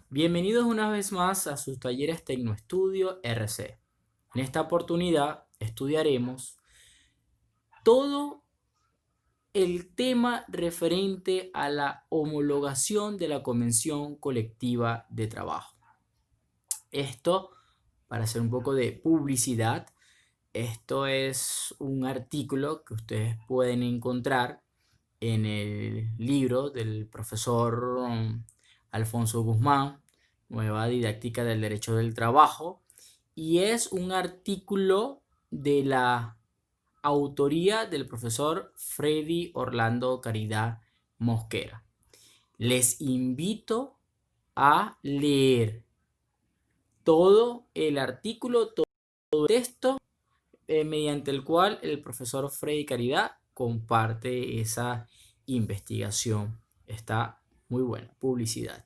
Bienvenidos una vez más a sus talleres Tecnoestudio RC. En esta oportunidad estudiaremos todo el tema referente a la homologación de la Convención Colectiva de Trabajo. Esto, para hacer un poco de publicidad, esto es un artículo que ustedes pueden encontrar en el libro del profesor Alfonso Guzmán, Nueva Didáctica del Derecho del Trabajo, y es un artículo de la autoría del profesor Freddy Orlando Caridad Mosquera. Les invito a leer todo el artículo, todo el texto mediante el cual el profesor Freddy Caridad comparte esa investigación. Está muy buena, publicidad.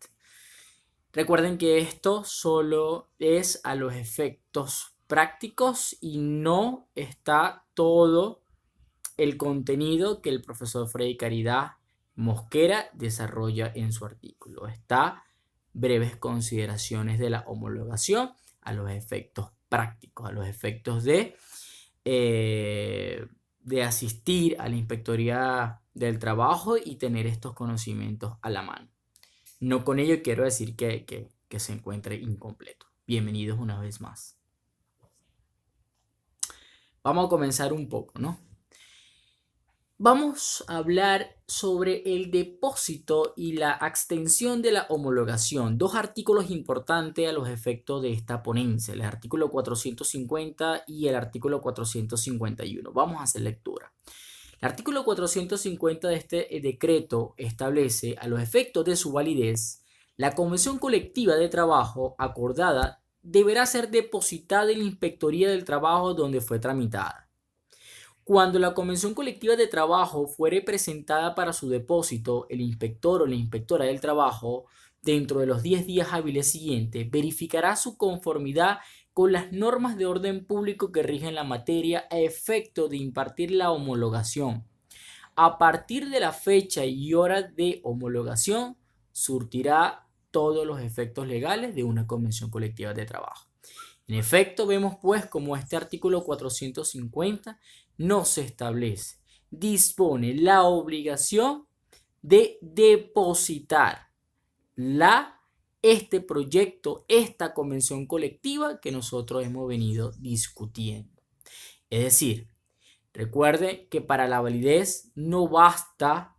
Recuerden que esto solo es a los efectos prácticos y no está todo el contenido que el profesor Freddy Caridad Mosquera desarrolla en su artículo. Está breves consideraciones de la homologación a los efectos prácticos, a los efectos de asistir a la Inspectoría del Trabajo y tener estos conocimientos a la mano. No con ello quiero decir que se encuentre incompleto. Bienvenidos una vez más. Vamos a comenzar un poco, ¿no? Vamos a hablar sobre el depósito y la extensión de la homologación. Dos artículos importantes a los efectos de esta ponencia, el artículo 450 y el artículo 451. Vamos a hacer lectura. El artículo 450 de este decreto establece a los efectos de su validez, la convención colectiva de trabajo acordada deberá ser depositada en la Inspectoría del Trabajo donde fue tramitada. Cuando la convención colectiva de trabajo fuere presentada para su depósito, el inspector o la inspectora del trabajo, dentro de los 10 días hábiles siguientes, verificará su conformidad con las normas de orden público que rigen la materia a efecto de impartir la homologación. A partir de la fecha y hora de homologación, surtirá todos los efectos legales de una convención colectiva de trabajo. En efecto, vemos pues como este artículo 450 no se establece, dispone la obligación de depositar este proyecto, esta convención colectiva que nosotros hemos venido discutiendo. Es decir, recuerde que para la validez no basta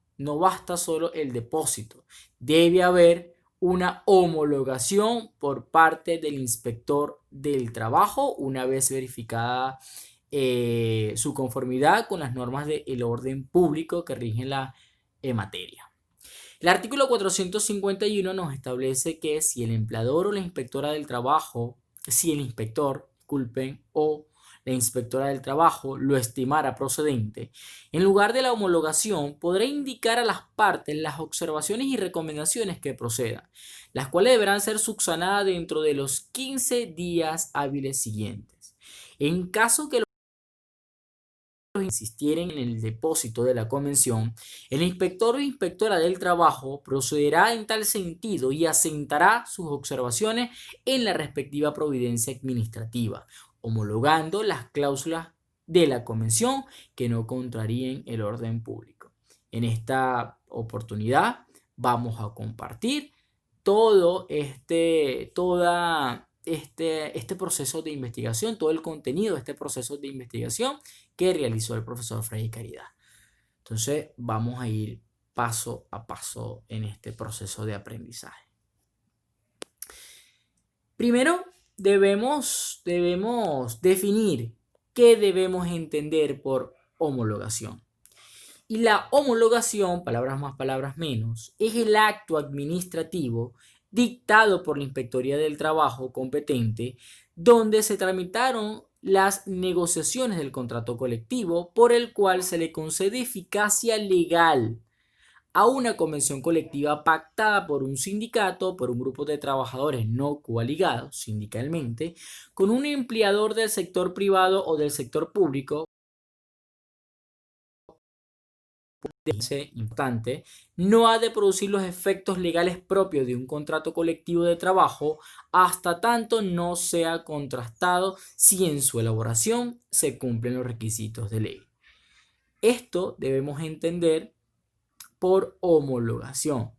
solo el depósito, debe haber una homologación por parte del inspector del trabajo una vez verificada su conformidad con las normas del orden público que rigen la materia. El artículo 451 nos establece que si el empleador o la inspectora del trabajo, si el inspector, disculpen, o la inspectora del trabajo lo estimara procedente, en lugar de la homologación podrá indicar a las partes las observaciones y recomendaciones que procedan, las cuales deberán ser subsanadas dentro de los 15 días hábiles siguientes. En caso que insistieren en el depósito de la convención, el inspector o inspectora del trabajo procederá en tal sentido y asentará sus observaciones en la respectiva providencia administrativa, homologando las cláusulas de la convención que no contraríen el orden público. En esta oportunidad vamos a compartir este proceso de investigación, todo el contenido de este proceso de investigación que realizó el profesor Freddy Caridad. Entonces vamos a ir paso a paso en este proceso de aprendizaje. Primero debemos definir qué debemos entender por homologación. Y la homologación, palabras más, palabras menos, es el acto administrativo dictado por la Inspectoría del Trabajo competente, donde se tramitaron las negociaciones del contrato colectivo por el cual se le concede eficacia legal a una convención colectiva pactada por un sindicato, por un grupo de trabajadores no coaligados sindicalmente, con un empleador del sector privado o del sector público importante, no ha de producir los efectos legales propios de un contrato colectivo de trabajo hasta tanto no sea contrastado si en su elaboración se cumplen los requisitos de ley. Esto debemos entender por homologación.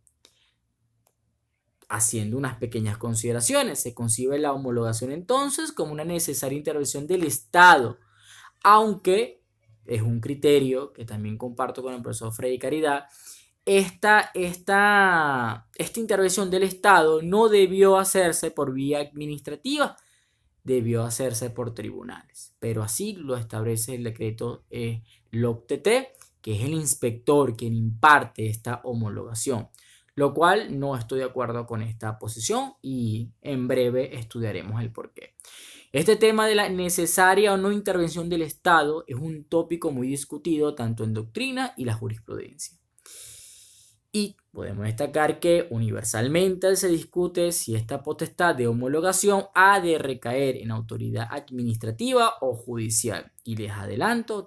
Haciendo unas pequeñas consideraciones, se concibe la homologación entonces como una necesaria intervención del Estado, aunque es un criterio que también comparto con el profesor Freddy Caridad. Esta intervención del Estado no debió hacerse por vía administrativa, debió hacerse por tribunales, pero así lo establece el decreto LOCTT, que es el inspector quien imparte esta homologación, lo cual no estoy de acuerdo con esta posición y en breve estudiaremos el porqué. Este tema de la necesaria o no intervención del Estado es un tópico muy discutido tanto en doctrina y la jurisprudencia. Y podemos destacar que universalmente se discute si esta potestad de homologación ha de recaer en autoridad administrativa o judicial. Y les adelanto,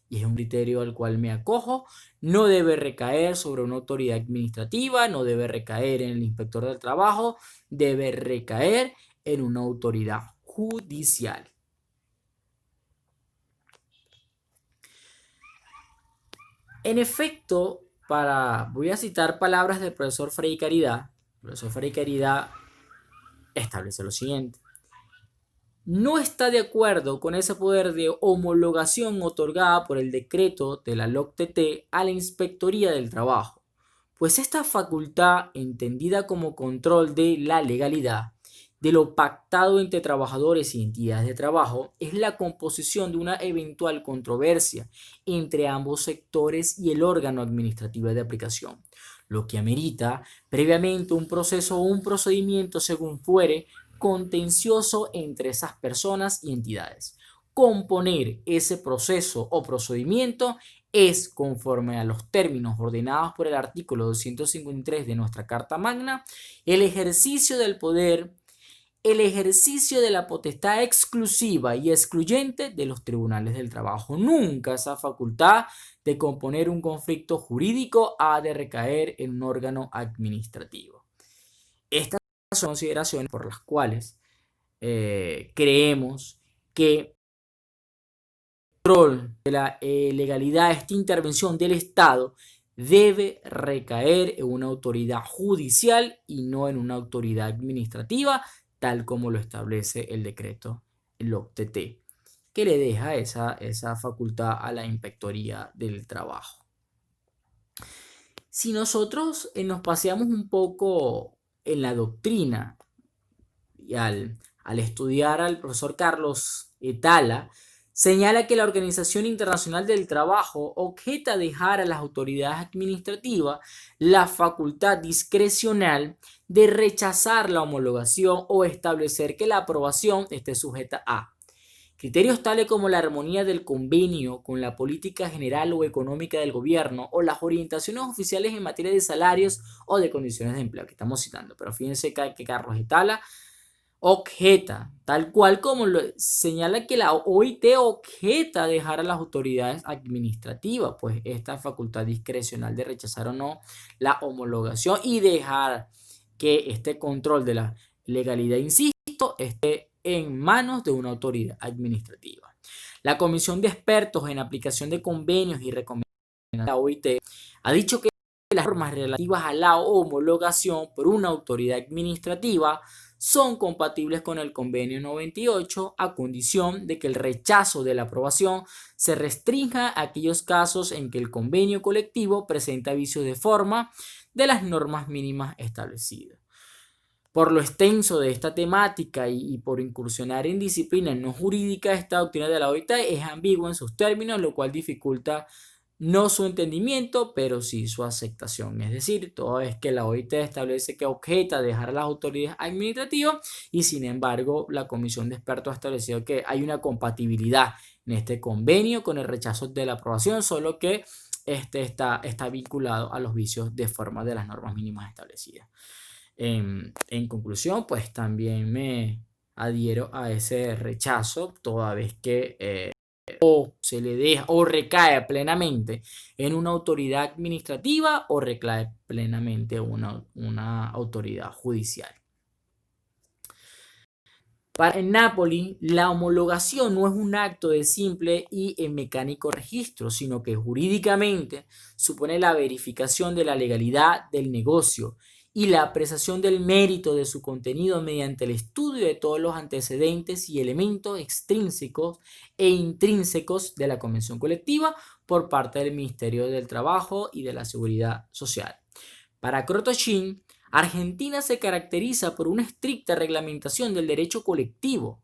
y es un criterio al cual me acojo, no debe recaer sobre una autoridad administrativa, no debe recaer en el inspector del trabajo, debe recaer en una autoridad judicial. En efecto, voy a citar palabras del profesor Freddy Caridad. El profesor Freddy Caridad establece lo siguiente: no está de acuerdo con ese poder de homologación otorgada por el decreto de la LOCTT a la Inspectoría del Trabajo, pues esta facultad, entendida como control de la legalidad, de lo pactado entre trabajadores y entidades de trabajo, es la composición de una eventual controversia entre ambos sectores y el órgano administrativo de aplicación, lo que amerita previamente un proceso o un procedimiento según fuere contencioso entre esas personas y entidades. Componer ese proceso o procedimiento es, conforme a los términos ordenados por el artículo 253 de nuestra Carta Magna, el ejercicio del poder, el ejercicio de la potestad exclusiva y excluyente de los tribunales del trabajo. Nunca esa facultad de componer un conflicto jurídico ha de recaer en un órgano administrativo. Estas son consideraciones por las cuales creemos que el control de la legalidad, esta intervención del Estado, debe recaer en una autoridad judicial y no en una autoridad administrativa, tal como lo establece el decreto LOCTT, que le deja esa facultad a la Inspectoría del Trabajo. Si nosotros nos paseamos un poco en la doctrina y al estudiar al profesor Carlos Etala, señala que la Organización Internacional del Trabajo objeta dejar a las autoridades administrativas la facultad discrecional de rechazar la homologación o establecer que la aprobación esté sujeta a criterios tales como la armonía del convenio con la política general o económica del gobierno o las orientaciones oficiales en materia de salarios o de condiciones de empleo, que estamos citando. Pero fíjense que Carlos Etala objeta, tal cual como lo señala que la OIT objeta dejar a las autoridades administrativas, pues esta facultad discrecional de rechazar o no la homologación y dejar que este control de la legalidad, insisto, esté en manos de una autoridad administrativa. La Comisión de Expertos en Aplicación de Convenios y Recomendaciones de la OIT ha dicho que las normas relativas a la homologación por una autoridad administrativa son compatibles con el convenio 98 a condición de que el rechazo de la aprobación se restrinja a aquellos casos en que el convenio colectivo presenta vicios de forma de las normas mínimas establecidas. Por lo extenso de esta temática y por incursionar en disciplinas no jurídicas, esta doctrina de la OIT es ambigua en sus términos, lo cual dificulta no su entendimiento, pero sí su aceptación. Es decir, toda vez que la OIT establece que objeta dejar a las autoridades administrativas y sin embargo la Comisión de Expertos ha establecido que hay una compatibilidad en este convenio con el rechazo de la aprobación, solo que este está vinculado a los vicios de forma de las normas mínimas establecidas. En conclusión, pues también me adhiero a ese rechazo, toda vez que o se le deja o recae plenamente en una autoridad administrativa o recae plenamente en una autoridad judicial. En Nápoles, la homologación no es un acto de simple y mecánico registro, sino que jurídicamente supone la verificación de la legalidad del negocio y la apreciación del mérito de su contenido mediante el estudio de todos los antecedentes y elementos extrínsecos e intrínsecos de la convención colectiva por parte del Ministerio del Trabajo y de la Seguridad Social. Para Krotoschin, Argentina se caracteriza por una estricta reglamentación del derecho colectivo,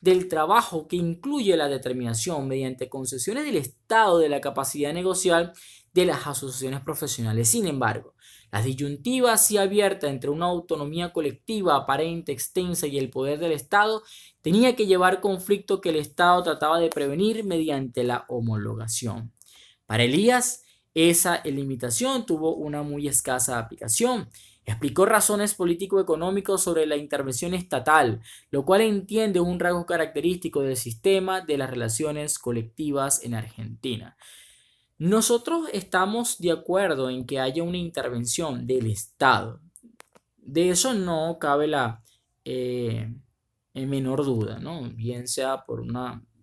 del trabajo que incluye la determinación mediante concesiones del Estado de la capacidad negocial de las asociaciones profesionales. Sin embargo, la disyuntiva así abierta entre una autonomía colectiva aparente, extensa y el poder del Estado tenía que llevar conflicto que el Estado trataba de prevenir mediante la homologación. Para Elías, esa limitación tuvo una muy escasa aplicación. Explicó razones político-económicas sobre la intervención estatal, lo cual entiende un rasgo característico del sistema de las relaciones colectivas en Argentina. Nosotros estamos de acuerdo en que haya una intervención del Estado. De eso no cabe la menor duda, ¿no? Bien sea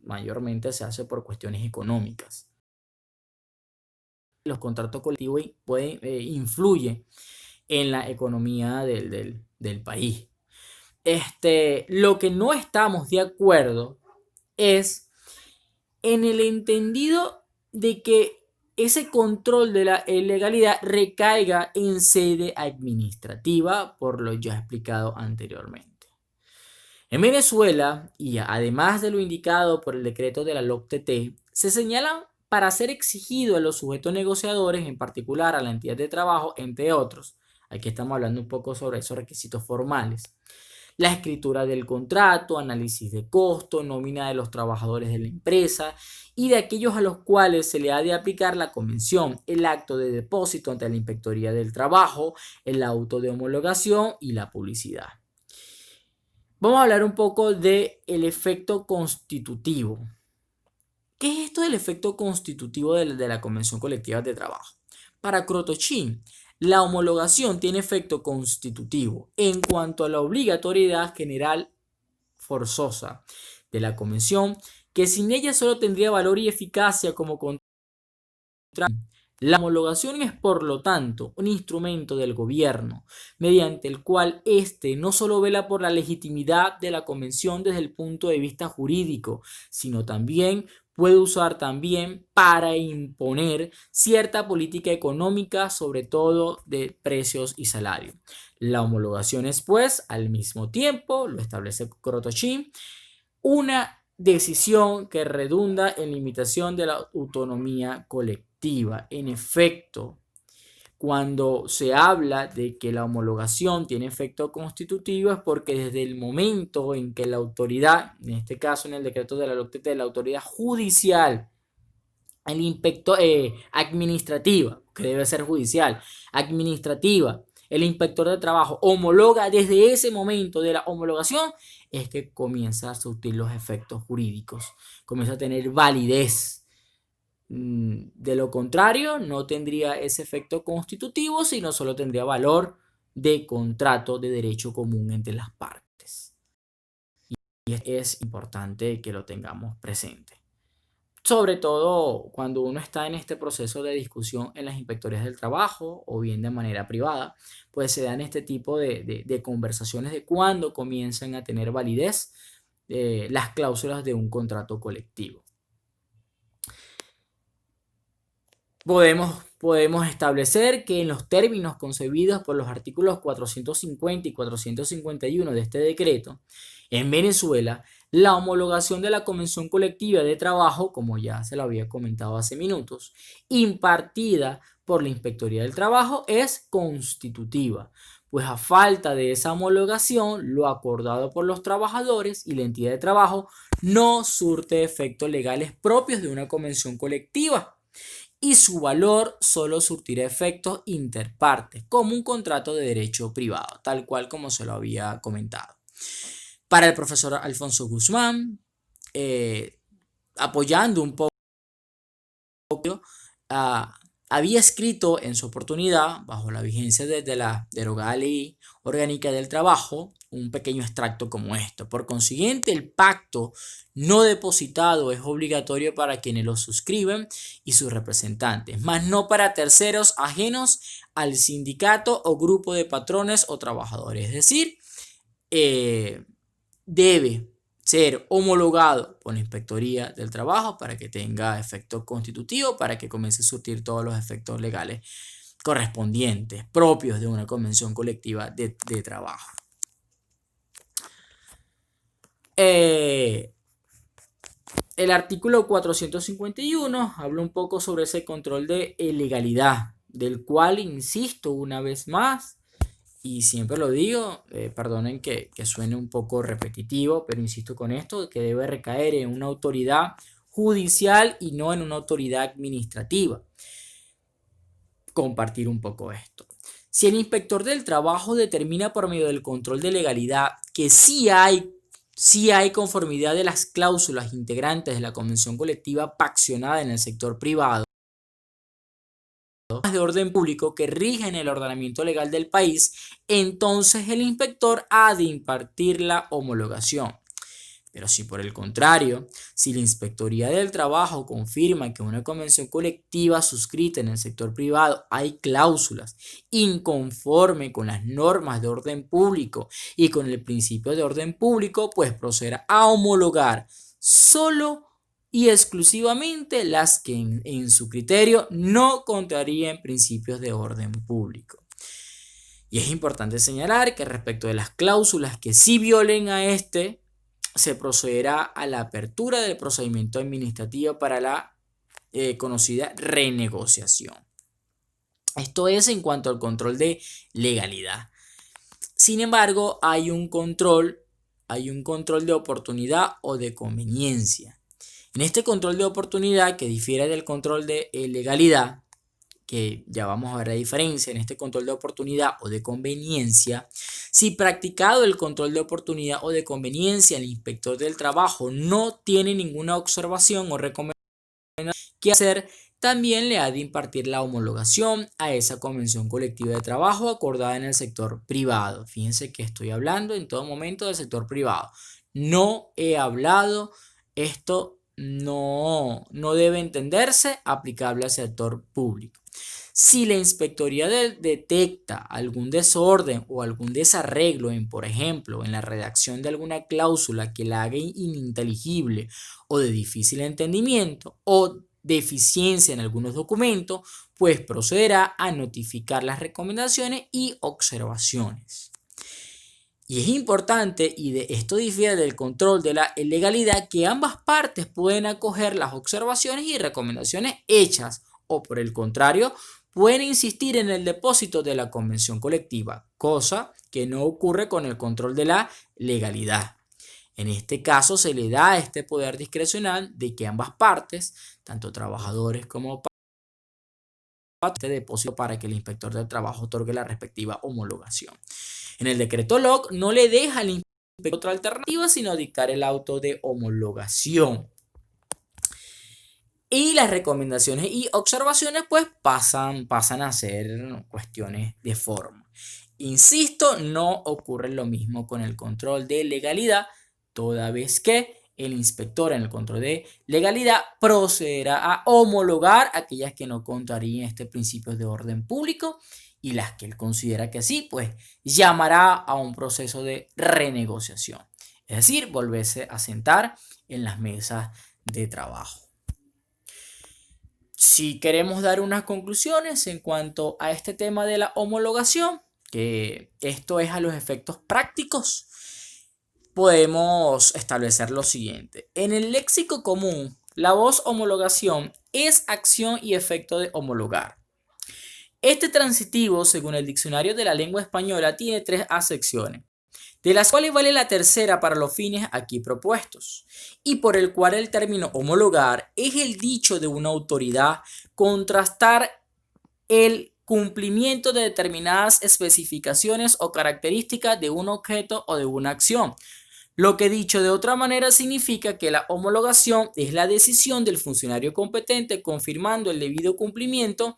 mayormente se hace por cuestiones económicas. Los contratos colectivos influyen en la economía del país. Lo que no estamos de acuerdo es en el entendido de que ese control de la legalidad recaiga en sede administrativa, por lo ya explicado anteriormente. En Venezuela, y además de lo indicado por el decreto de la LOCTT, se señalan para ser exigido a los sujetos negociadores, en particular a la entidad de trabajo, entre otros. Aquí estamos hablando un poco sobre esos requisitos formales. La escritura del contrato, análisis de costo, nómina de los trabajadores de la empresa y de aquellos a los cuales se le ha de aplicar la convención, el acto de depósito ante la Inspectoría del Trabajo, el auto de homologación y la publicidad. Vamos a hablar un poco del efecto constitutivo. ¿Qué es esto del efecto constitutivo de la Convención Colectiva de Trabajo? Para Krotoschin, la homologación tiene efecto constitutivo en cuanto a la obligatoriedad general forzosa de la Convención, que sin ella solo tendría valor y eficacia como contrato. La homologación es, por lo tanto, un instrumento del gobierno, mediante el cual éste no solo vela por la legitimidad de la convención desde el punto de vista jurídico, sino también puede usar también para imponer cierta política económica, sobre todo de precios y salario. La homologación es, pues, al mismo tiempo, lo establece Krotoschin, una decisión que redunda en limitación de la autonomía colectiva. En efecto, cuando se habla de que la homologación tiene efecto constitutivo es porque desde el momento en que la autoridad, en este caso en el decreto de la LOCTT, la autoridad judicial, el inspector administrativa, que debe ser judicial, administrativa, el inspector de trabajo homologa desde ese momento de la homologación, es que comienza a surtir los efectos jurídicos, comienza a tener validez. De lo contrario, no tendría ese efecto constitutivo, sino solo tendría valor de contrato de derecho común entre las partes. Y es importante que lo tengamos presente. Sobre todo cuando uno está en este proceso de discusión en las inspectorías del trabajo o bien de manera privada, pues se dan este tipo de conversaciones de cuándo comienzan a tener validez las cláusulas de un contrato colectivo. Podemos establecer que en los términos concebidos por los artículos 450 y 451 de este decreto, en Venezuela, la homologación de la Convención Colectiva de Trabajo, como ya se lo había comentado hace minutos, impartida por la Inspectoría del Trabajo, es constitutiva, pues a falta de esa homologación, lo acordado por los trabajadores y la entidad de trabajo no surte efectos legales propios de una convención colectiva y su valor solo surtirá efectos interpartes, como un contrato de derecho privado, tal cual como se lo había comentado. Para el profesor Alfonso Guzmán, apoyando un poco, había escrito en su oportunidad, bajo la vigencia de la derogada Ley Orgánica del Trabajo, un pequeño extracto como esto. Por consiguiente, el pacto no depositado es obligatorio para quienes lo suscriben y sus representantes, mas no para terceros ajenos al sindicato o grupo de patrones o trabajadores. Es decir, debe ser homologado por la Inspectoría del Trabajo para que tenga efecto constitutivo, para que comience a surtir todos los efectos legales correspondientes, propios de una convención colectiva de trabajo. El artículo 451 habla un poco sobre ese control de legalidad, del cual insisto una vez más, y siempre lo digo, perdonen que suene un poco repetitivo, pero insisto con esto, que debe recaer en una autoridad judicial y no en una autoridad administrativa. Compartir un poco esto. Si el inspector del trabajo determina por medio del control de legalidad que sí hay conformidad de las cláusulas integrantes de la convención colectiva paccionada en el sector privado, de orden público que rigen el ordenamiento legal del país, entonces el inspector ha de impartir la homologación. Pero si por el contrario, si la Inspectoría del Trabajo confirma que una convención colectiva suscrita en el sector privado hay cláusulas inconforme con las normas de orden público y con el principio de orden público, pues procederá a homologar solo y exclusivamente las que en su criterio no contrarían principios de orden público. Y es importante señalar que respecto de las cláusulas que sí violen a este, se procederá a la apertura del procedimiento administrativo para la conocida renegociación. Esto es en cuanto al control de legalidad. Sin embargo, hay un control de oportunidad o de conveniencia. En este control de oportunidad, que difiere del control de legalidad, que ya vamos a ver la diferencia en este control de oportunidad o de conveniencia, si practicado el control de oportunidad o de conveniencia, el inspector del trabajo no tiene ninguna observación o recomendación que hacer, también le ha de impartir la homologación a esa convención colectiva de trabajo acordada en el sector privado. Fíjense que estoy hablando en todo momento del sector privado. No he hablado, esto no debe entenderse aplicable al sector público. Si la inspectoría detecta algún desorden o algún desarreglo en, por ejemplo, en la redacción de alguna cláusula que la haga ininteligible o de difícil entendimiento o deficiencia en algunos documentos, pues procederá a notificar las recomendaciones y observaciones. Y es importante, y de esto difiere del control de la legalidad, que ambas partes pueden acoger las observaciones y recomendaciones hechas o, por el contrario, pueden insistir en el depósito de la convención colectiva, cosa que no ocurre con el control de la legalidad. En este caso se le da este poder discrecional de que ambas partes, tanto trabajadores como este depósito para que el inspector del trabajo otorgue la respectiva homologación. En el decreto LOC no le deja al inspector otra alternativa sino dictar el auto de homologación. Y las recomendaciones y observaciones pues pasan a ser cuestiones de forma. Insisto, no ocurre lo mismo con el control de legalidad, toda vez que el inspector en el control de legalidad procederá a homologar aquellas que no contrarían este principio de orden público y las que él considera que sí, pues llamará a un proceso de renegociación. Es decir, volverse a sentar en las mesas de trabajo. Si queremos dar unas conclusiones en cuanto a este tema de la homologación, que esto es a los efectos prácticos, podemos establecer lo siguiente. En el léxico común, la voz homologación es acción y efecto de homologar. Este transitivo, según el diccionario de la lengua española, tiene 3 acepciones, de las cuales vale la tercera para los fines aquí propuestos, y por el cual el término homologar es el dicho de una autoridad contrastar el cumplimiento de determinadas especificaciones o características de un objeto o de una acción, Lo que dicho de otra manera significa que la homologación es la decisión del funcionario competente confirmando el debido cumplimiento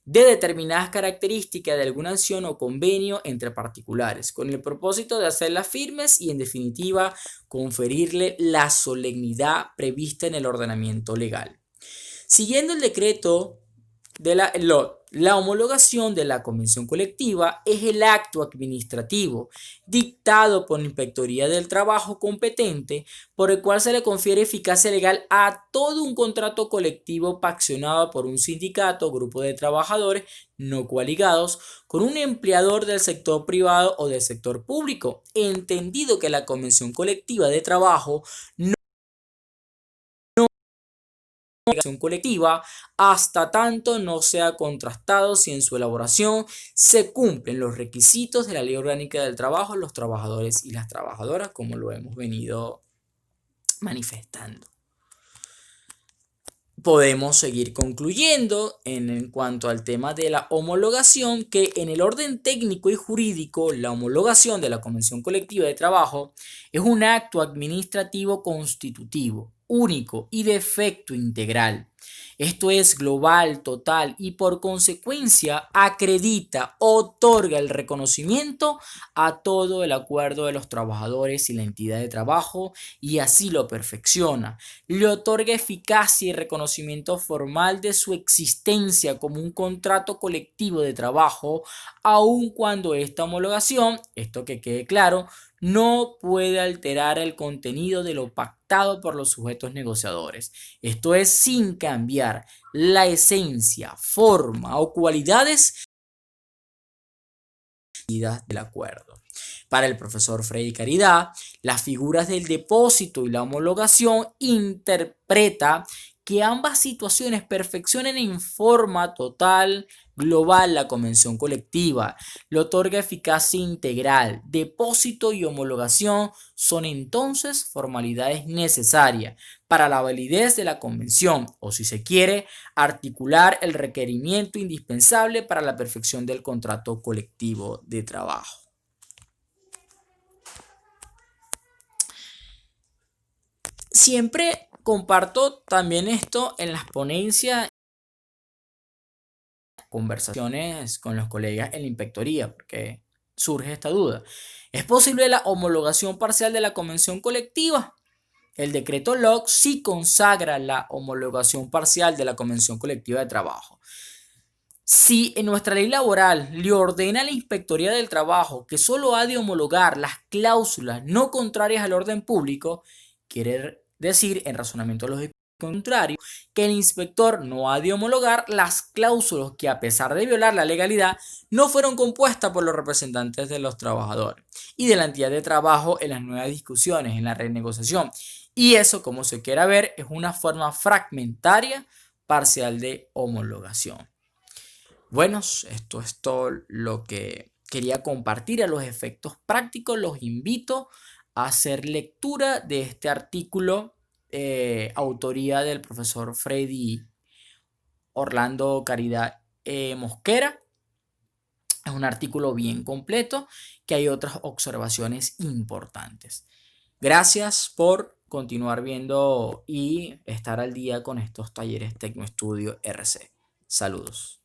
de determinadas características de alguna acción o convenio entre particulares, con el propósito de hacerlas firmes y, en definitiva, conferirle la solemnidad prevista en el ordenamiento legal. Siguiendo el decreto de la homologación de la convención colectiva es el acto administrativo dictado por la Inspectoría del Trabajo competente por el cual se le confiere eficacia legal a todo un contrato colectivo paccionado por un sindicato o grupo de trabajadores no coaligados con un empleador del sector privado o del sector público, entendido que la convención colectiva de trabajo colectiva hasta tanto no sea contrastado si en su elaboración se cumplen los requisitos de la Ley Orgánica del Trabajo, los trabajadores y las trabajadoras, como lo hemos venido manifestando. Podemos seguir concluyendo en cuanto al tema de la homologación, que en el orden técnico y jurídico, la homologación de la Convención Colectiva de Trabajo es un acto administrativo constitutivo, único y de efecto integral. Esto es global, total y por consecuencia acredita, otorga el reconocimiento a todo el acuerdo de los trabajadores y la entidad de trabajo y así lo perfecciona. Le otorga eficacia y reconocimiento formal de su existencia como un contrato colectivo de trabajo, aun cuando esta homologación, esto que quede claro, no puede alterar el contenido de lo pactado por los sujetos negociadores. Esto es sin cambiar la esencia, forma o cualidades del acuerdo. Para el profesor Freddy Caridad, las figuras del depósito y la homologación interpreta que ambas situaciones perfeccionen en forma total, global la convención colectiva, le otorga eficacia integral. Depósito y homologación son entonces formalidades necesarias para la validez de la convención o, si se quiere, articular el requerimiento indispensable para la perfección del contrato colectivo de trabajo. Siempre comparto también esto en las ponencias, conversaciones con los colegas en la inspectoría, porque surge esta duda. ¿Es posible la homologación parcial de la convención colectiva? El decreto LOC sí consagra la homologación parcial de la convención colectiva de trabajo. Si en nuestra ley laboral le ordena a la Inspectoría del Trabajo que solo ha de homologar las cláusulas no contrarias al orden público, quiere decir, en razonamiento lógico contrario, que el inspector no ha de homologar las cláusulas que, a pesar de violar la legalidad, no fueron compuestas por los representantes de los trabajadores y de la entidad de trabajo en las nuevas discusiones, en la renegociación. Y eso, como se quiera ver, es una forma fragmentaria parcial de homologación. Bueno, esto es todo lo que quería compartir. A los efectos prácticos los invito a hacer lectura de este artículo, autoría del profesor Freddy Orlando Caridad Mosquera. Es un artículo bien completo que hay otras observaciones importantes. Gracias por continuar viendo y estar al día con estos talleres Tecnoestudio RC. Saludos.